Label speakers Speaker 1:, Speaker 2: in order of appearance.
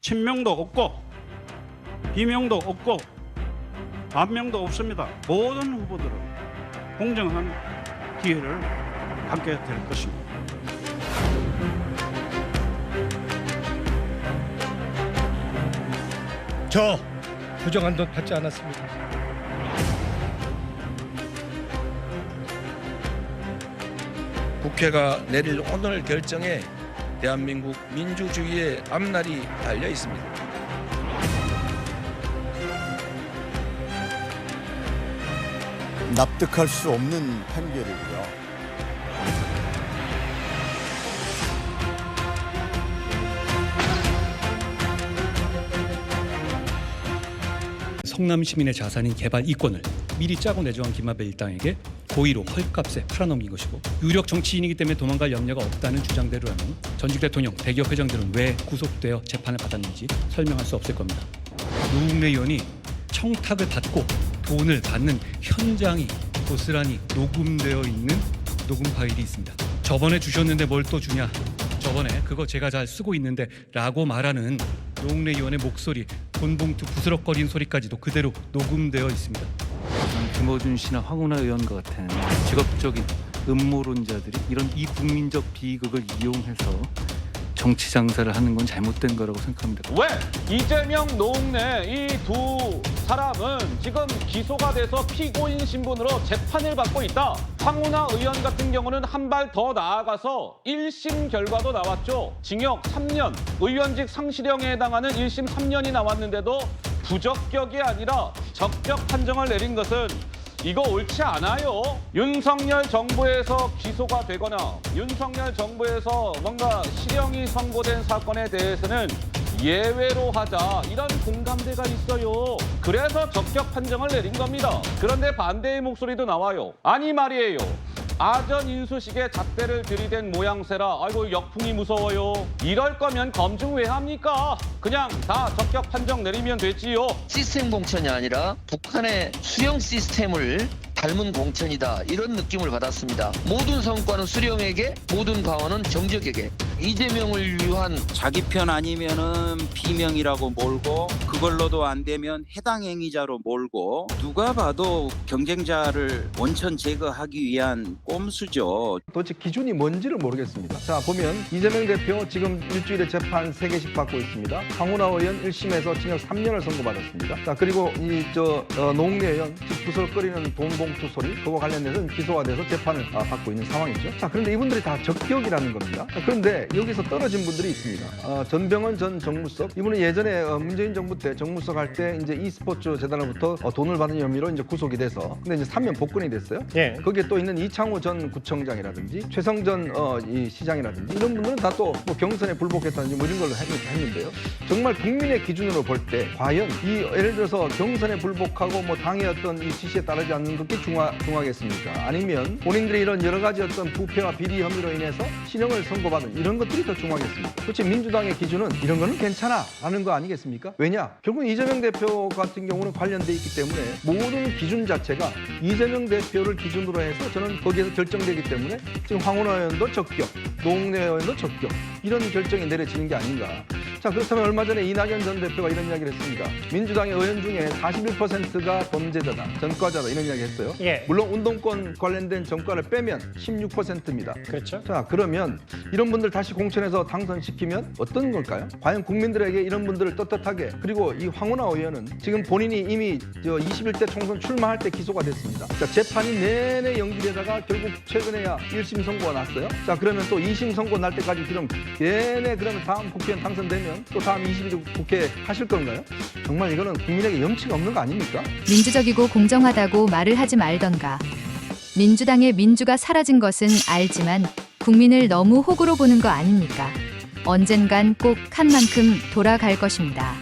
Speaker 1: 친명도 없고 비명도 없고 반명도 없습니다. 모든 후보들은 공정한 기회를 갖게 될 것입니다.
Speaker 2: 저 부정한 돈 받지 않았습니다.
Speaker 3: 국회가 내릴 오늘 결정에 대한민국 민주주의의 앞날이 달려 있습니다.
Speaker 4: 납득할 수 없는 판결이고요.
Speaker 5: 성남 시민의 자산인 개발 이권을 미리 짜고 내정한 김만배 일당에게 고의로 헐값에 팔아넘긴 것이고, 유력 정치인이기 때문에 도망갈 염려가 없다는 주장대로라면 전직 대통령, 대기업 회장들은 왜 구속되어 재판을 받았는지 설명할 수 없을 겁니다. 노웅래 의원이 청탁을 받고 돈을 받는 현장이 고스란히 녹음되어 있는 녹음 파일이 있습니다. 저번에 주셨는데 뭘 또 주냐, 저번에 그거 제가 잘 쓰고 있는데 라고 말하는 노웅래 의원의 목소리, 돈봉투 부스럭거리는 소리까지도 그대로 녹음되어 있습니다. 김어준 씨나 황운하 의원과 같은 직업적인 음모론자들이 이런 이국민적 비극을 이용해서 정치 장사를 하는 건 잘못된 거라고 생각합니다.
Speaker 6: 왜 이재명, 노웅래 이 두 사람은 지금 기소가 돼서 피고인 신분으로 재판을 받고 있다. 황운하 의원 같은 경우는 한 발 더 나아가서 1심 결과도 나왔죠. 징역 3년, 의원직 상실형에 해당하는 1심 3년이 나왔는데도 부적격이 아니라 적격 판정을 내린 것은 이거 옳지 않아요. 윤석열 정부에서 기소가 되거나 윤석열 정부에서 뭔가 실형이 선고된 사건에 대해서는 예외로 하자, 이런 공감대가 있어요. 그래서 적격 판정을 내린 겁니다. 그런데 반대의 목소리도 나와요. 아니 말이에요. 아전 인수식에 잣대를 들이댄 모양새라 아이고 역풍이 무서워요. 이럴 거면 검증 왜 합니까? 그냥 다 적격 판정 내리면 되지요.
Speaker 7: 시스템 공천이 아니라 북한의 수령 시스템을 닮은 공천이다, 이런 느낌을 받았습니다. 모든 성과는 수령에게, 모든 과언은 정적에게. 이재명을 위한
Speaker 8: 자기 편 아니면은 비명이라고 몰고, 그걸로도 안 되면 해당 행위자로 몰고, 누가 봐도 경쟁자를 원천 제거하기 위한 꼼수죠.
Speaker 9: 도대체 기준이 뭔지를 모르겠습니다. 자, 보면 이재명 대표 지금 일주일에 재판 3개씩 받고 있습니다. 황운하 의원 1심에서 징역 3년을 선고받았습니다. 자, 그리고 노웅래 의원 부스럭거리는 돈봉투 소리, 그거 관련해서 기소가 돼서 재판을 받고 있는 상황이죠. 자, 그런데 이분들이 다 적격이라는 겁니다. 자, 그런데 여기서 떨어진 분들이 있습니다. 전병헌 전 정무석, 이분은 예전에 문재인 정부 때 정무석 할 때 이제 e스포츠 재단으로부터 돈을 받은 혐의로 이제 구속이 돼서, 근데 이제 3년 복권이 됐어요.
Speaker 2: 예.
Speaker 9: 거기에 또 있는 이창호 전 구청장이라든지 최성전 이 시장이라든지 이런 분들은 다 또 뭐 경선에 불복했다든지 뭐 이런 걸로 했는데요. 정말 국민의 기준으로 볼 때 과연 이 예를 들어서 경선에 불복하고 뭐 당의 어떤 이 지시에 따르지 않는 것이 중하겠습니까? 아니면 본인들이 이런 여러 가지 어떤 부패와 비리 혐의로 인해서 실형을 선고받은 이런 것들이 더 중하겠습니까? 그렇지, 민주당의 기준은 이런 거는 괜찮아라는 거 아니겠습니까? 왜냐? 결국 이재명 대표 같은 경우는 관련돼 있기 때문에 모든 기준 자체가 이재명 대표를 기준으로 해서 저는 거기에서 결정되기 때문에 지금 황운하 의원도 적격, 노웅래 의원도 적격, 이런 결정이 내려지는 게 아닌가. 자, 그렇다면 얼마 전에 이낙연 전 대표가 이런 이야기를 했습니다. 민주당의 의원 중에 41%가 범죄자다, 전과자다, 이런 이야기 했어요.
Speaker 2: 예.
Speaker 9: 물론 운동권 관련된 전과를 빼면 16%입니다.
Speaker 2: 그렇죠.
Speaker 9: 자, 그러면 이런 분들 다시 공천해서 당선시키면 어떤 걸까요? 과연 국민들에게 이런 분들을 떳떳하게, 그리고 이 황운하 의원은 지금 본인이 이미 21대 총선 출마할 때 기소가 됐습니다. 자, 재판이 내내 연기되다가 결국 최근에야 1심 선고가 났어요. 자, 그러면 또 2심 선고 날 때까지 그럼 내내 그러면 다음 국회의원 당선되면 또 다음 22대 국회 하실 건가요? 정말 이거는 국민에게 염치가 없는 거 아닙니까?
Speaker 10: 민주적이고 공정하다고 말을 하지 말던가. 민주당의 민주가 사라진 것은 알지만 국민을 너무 호구로 보는 거 아닙니까? 언젠간 꼭 한 만큼 돌아갈 것입니다.